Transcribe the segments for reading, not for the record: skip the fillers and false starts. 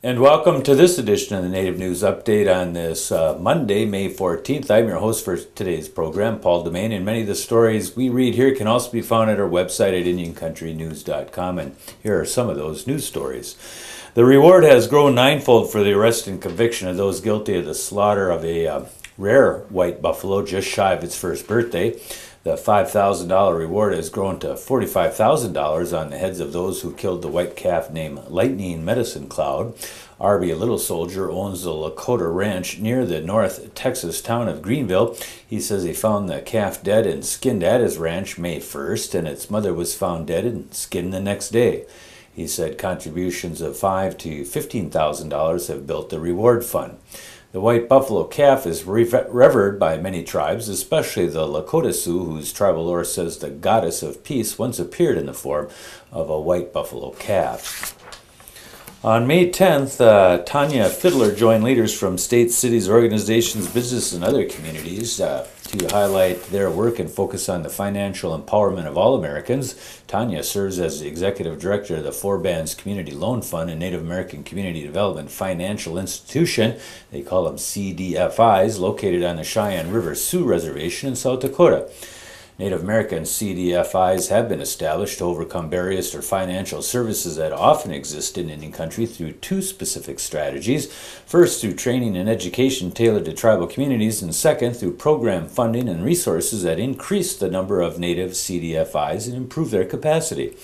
And welcome to this edition of the Native News Update on this Monday, May 14th. I'm your host for today's program, Paul DeMain, and many of the stories we read here can also be found at our website at IndianCountryTV.com, and here are some of those news stories. The reward has grown ninefold for the arrest and conviction of those guilty of the slaughter of a rare white buffalo just shy of its first birthday. The $5,000 reward has grown to $45,000 on the heads of those who killed the white calf named Lightning Medicine Cloud. Arby Little Soldier owns the Lakota Ranch near the North Texas town of Greenville. He says he found the calf dead and skinned at his ranch May 1st, and its mother was found dead and skinned the next day. He said contributions of $5,000 to $15,000 have built the reward fund. The white buffalo calf is revered by many tribes, especially the Lakota Sioux, whose tribal lore says the goddess of peace once appeared in the form of a white buffalo calf. On May 10th, Tanya Fiddler joined leaders from states, cities, organizations, business, and other communities to highlight their work and focus on the financial empowerment of all Americans. Tanya serves as the executive director of the Fairbanks Community Loan Fund, a Native American Community Development Financial Institution. They call them CDFIs, located on the Cheyenne River Sioux Reservation in South Dakota. Native American CDFIs have been established to overcome barriers to financial services that often exist in Indian country through two specific strategies. First, through training and education tailored to tribal communities, and second, through program funding and resources that increase the number of Native CDFIs and improve their capacity.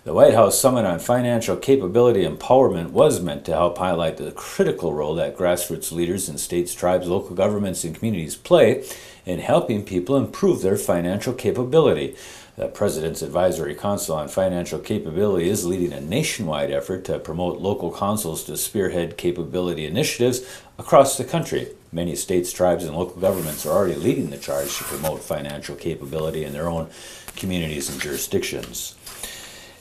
The White House Summit on Financial Capability Empowerment was meant to help highlight the critical role that grassroots leaders in states, tribes, local governments, and communities play in helping people improve their financial capability. The President's Advisory Council on Financial Capability is leading a nationwide effort to promote local councils to spearhead capability initiatives across the country. Many states, tribes, and local governments are already leading the charge to promote financial capability in their own communities and jurisdictions.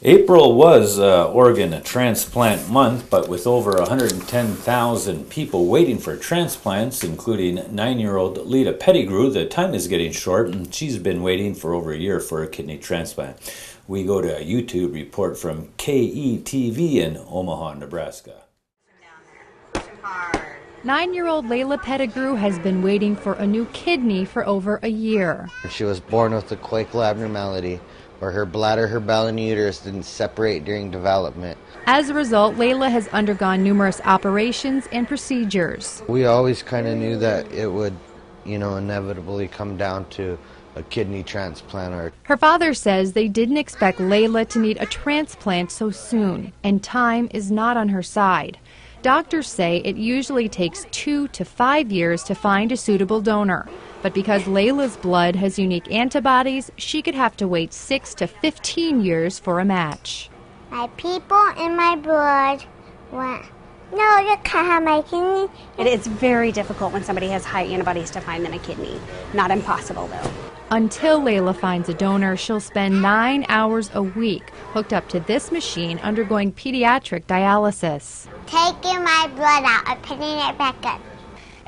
April was Oregon Transplant Month, but with over 110,000 people waiting for transplants, including 9-year-old Lita Pettigrew, the time is getting short, and she's been waiting for over a year for a kidney transplant. We go to a YouTube report from KETV in Omaha, Nebraska. 9-year-old Layla Pettigrew has been waiting for a new kidney for over a year. She was born with a coital abnormality, where her bladder, her bowel, and uterus didn't separate during development. As a result, Layla has undergone numerous operations and procedures. We always kind of knew that it would, inevitably come down to a kidney transplant. Her father says they didn't expect Layla to need a transplant so soon, and time is not on her side. Doctors say it usually takes 2 to 5 years to find a suitable donor. But because Layla's blood has unique antibodies, she could have to wait 6 to 15 years for a match. My people in my blood went, no, you can't have my kidney. It's very difficult when somebody has high antibodies to find them a kidney. Not impossible, though. Until Layla finds a donor, she'll spend 9 hours a week hooked up to this machine undergoing pediatric dialysis. Taking my blood out and putting it back in.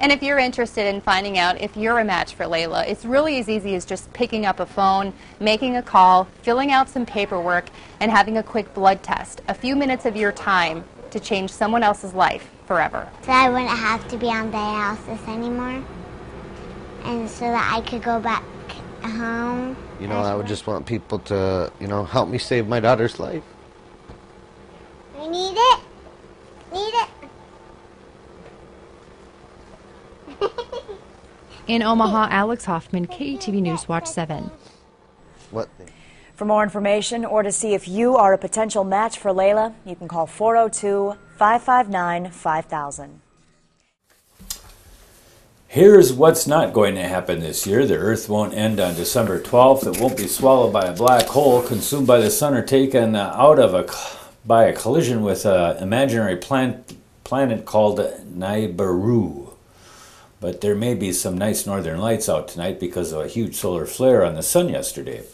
And if you're interested in finding out if you're a match for Layla, it's really as easy as just picking up a phone, making a call, filling out some paperwork, and having a quick blood test. A few minutes of your time to change someone else's life forever. So I wouldn't have to be on dialysis anymore, and so that I could go back home. I would just want people to, help me save my daughter's life. We need it. Need it. In Omaha, Alex Hoffman, KETV News Watch 7. What? For more information or to see if you are a potential match for Layla, you can call 402-559-5000. Here's what's not going to happen this year. The Earth won't end on December 12th. It won't be swallowed by a black hole, consumed by the sun, or taken out by a collision with an imaginary planet called Nibiru. But there may be some nice northern lights out tonight because of a huge solar flare on the sun yesterday.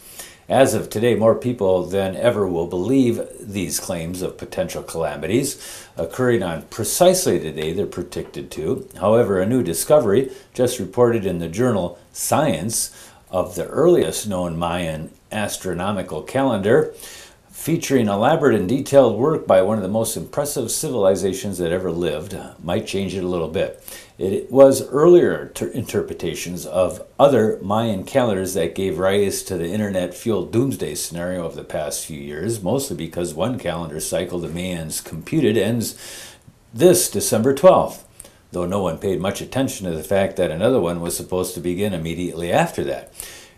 As of today, more people than ever will believe these claims of potential calamities occurring on precisely the day they're predicted to. However, a new discovery just reported in the journal Science of the earliest known Mayan astronomical calendar featuring elaborate and detailed work by one of the most impressive civilizations that ever lived, might change it a little bit. It was earlier interpretations of other Mayan calendars that gave rise to the internet-fueled doomsday scenario of the past few years, mostly because one calendar cycle the Mayans computed ends this December 12th, though no one paid much attention to the fact that another one was supposed to begin immediately after that.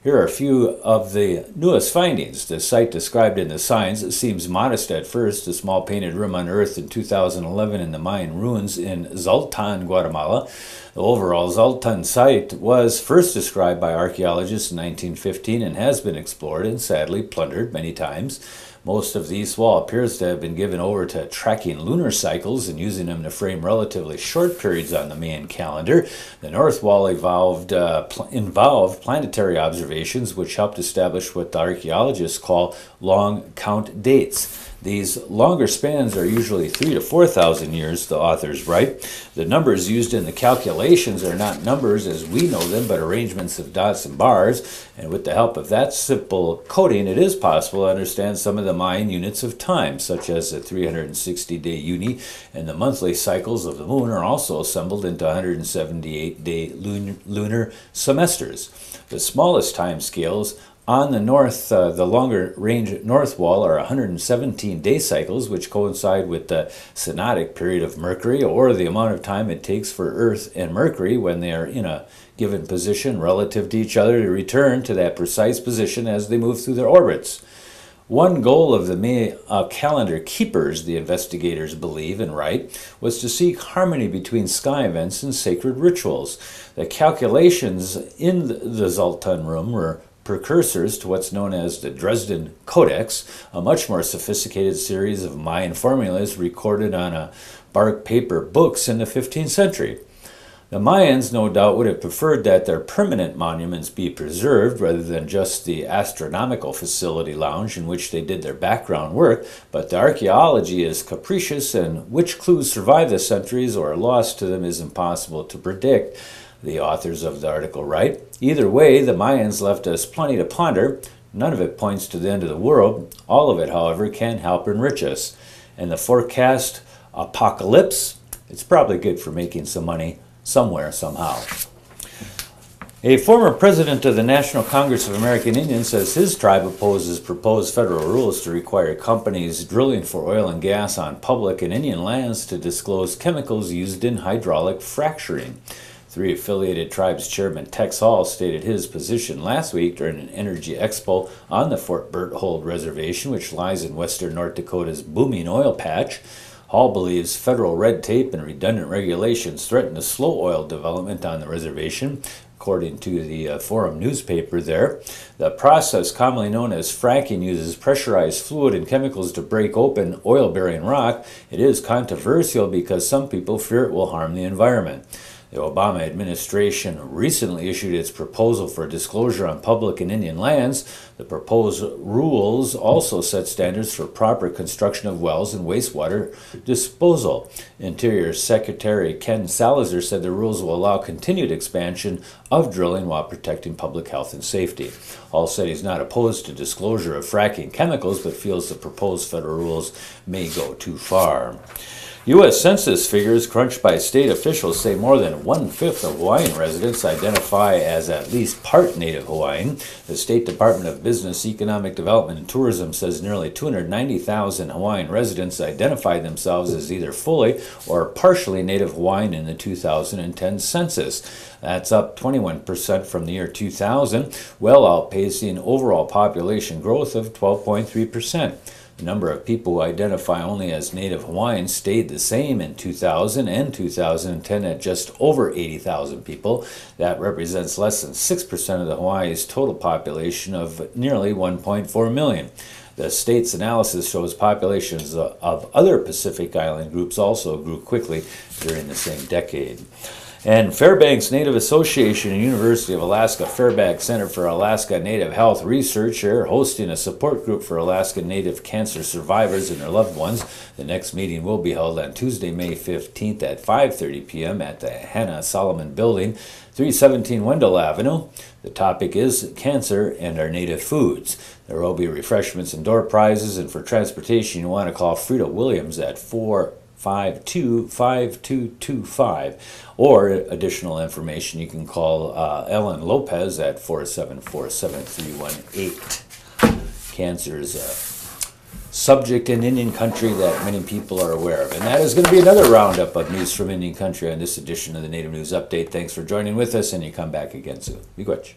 Here are a few of the newest findings. The site described in the signs seems modest at first. A small painted room unearthed in 2011 in the Mayan ruins in Zoltan, Guatemala. The overall Zoltan site was first described by archaeologists in 1915 and has been explored and sadly plundered many times. Most of the east wall appears to have been given over to tracking lunar cycles and using them to frame relatively short periods on the Mayan calendar. The north wall involved planetary observations, which helped establish what the archaeologists call long count dates. These longer spans are usually 3,000 to 4,000 years, the authors write. The numbers used in the calculations are not numbers as we know them, but arrangements of dots and bars. And with the help of that simple coding, it is possible to understand some of the Mayan units of time, such as the 360-day uni, and the monthly cycles of the moon are also assembled into 178-day lunar semesters. The smallest time scales on the north, the longer range north wall are 117 day cycles, which coincide with the synodic period of Mercury, or the amount of time it takes for Earth and Mercury when they are in a given position relative to each other to return to that precise position as they move through their orbits. One goal of the Maya calendar keepers, the investigators believe and write, was to seek harmony between sky events and sacred rituals. The calculations in the Zoltan room were precursors to what's known as the Dresden Codex, a much more sophisticated series of Mayan formulas recorded on bark paper books in the 15th century. The Mayans no doubt would have preferred that their permanent monuments be preserved rather than just the astronomical facility lounge in which they did their background work, but the archaeology is capricious and which clues survive the centuries or are lost to them is impossible to predict, the authors of the article write. Either way, the Mayans left us plenty to ponder. None of it points to the end of the world. All of it, however, can help enrich us. And the forecast apocalypse, it's probably good for making some money somewhere, somehow. A former president of the National Congress of American Indians says his tribe opposes proposed federal rules to require companies drilling for oil and gas on public and Indian lands to disclose chemicals used in hydraulic fracturing. Three affiliated tribes chairman Tex Hall stated his position last week during an energy expo on the Fort Berthold Reservation, which lies in western North Dakota's booming oil patch. Hall believes federal red tape and redundant regulations threaten to slow oil development on the reservation. According to the Forum newspaper there, the process commonly known as fracking uses pressurized fluid and chemicals to break open oil-bearing rock. It is controversial because some people fear it will harm the environment. The Obama administration recently issued its proposal for disclosure on public and Indian lands. The proposed rules also set standards for proper construction of wells and wastewater disposal. Interior Secretary Ken Salazar said the rules will allow continued expansion of drilling while protecting public health and safety. Hall said he's not opposed to disclosure of fracking chemicals, but feels the proposed federal rules may go too far. U.S. Census figures crunched by state officials say more than 1/5 of Hawaiian residents identify as at least part Native Hawaiian. The State Department of Business, Economic Development, and Tourism says nearly 290,000 Hawaiian residents identified themselves as either fully or partially Native Hawaiian in the 2010 census. That's up 21% from the year 2000, well outpacing overall population growth of 12.3%. The number of people who identify only as Native Hawaiian stayed the same in 2000 and 2010 at just over 80,000 people. That represents less than 6% of the Hawaii's total population of nearly 1.4 million. The state's analysis shows populations of other Pacific Island groups also grew quickly during the same decade. And Fairbanks Native Association and University of Alaska Fairbanks Center for Alaska Native Health Research are hosting a support group for Alaska Native cancer survivors and their loved ones. The next meeting will be held on Tuesday, May 15th at 5:30 p.m. at the Hannah Solomon Building, 317 Wendell Avenue. The topic is cancer and our native foods. There will be refreshments and door prizes, and for transportation you want to call Frida Williams at 452-5225, or additional information you can call Ellen Lopez at 474-7318. Cancer is a subject in Indian country that many people are aware of. And that is going to be another roundup of news from Indian country on this edition of the Native News Update. Thanks for joining with us, and you come back again soon. Be good.